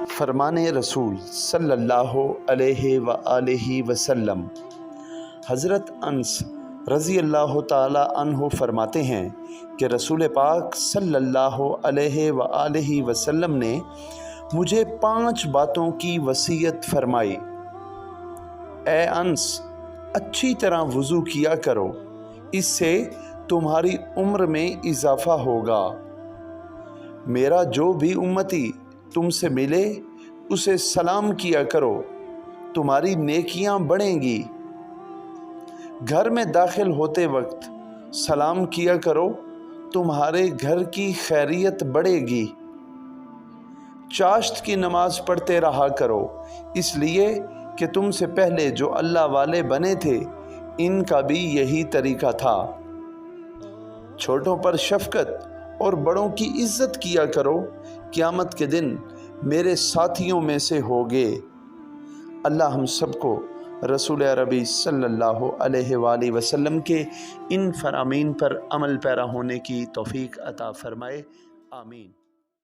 فرمان رسول صلی اللہ علیہ وآلہ وسلم۔ حضرت انس رضی اللہ تعالی عنہ فرماتے ہیں کہ رسول پاک صلی اللہ علیہ وآلہ وسلم نے مجھے 5 باتوں کی وصیت فرمائی۔ اے انس، اچھی طرح وضو کیا کرو، اس سے تمہاری عمر میں اضافہ ہوگا۔ میرا جو بھی امتی تم سے ملے اسے سلام کیا کرو، تمہاری نیکیاں بڑھیں گی۔ گھر میں داخل ہوتے وقت سلام کیا کرو، تمہارے گھر کی خیریت بڑھے گی۔ چاشت کی نماز پڑھتے رہا کرو، اس لیے کہ تم سے پہلے جو اللہ والے بنے تھے ان کا بھی یہی طریقہ تھا۔ چھوٹوں پر شفقت اور بڑوں کی عزت کیا کرو، قیامت کے دن میرے ساتھیوں میں سے ہوگے۔ اللہ ہم سب کو رسول عربی صلی اللہ علیہ وآلہ وسلم کے ان فرامین پر عمل پیرا ہونے کی توفیق عطا فرمائے، آمین۔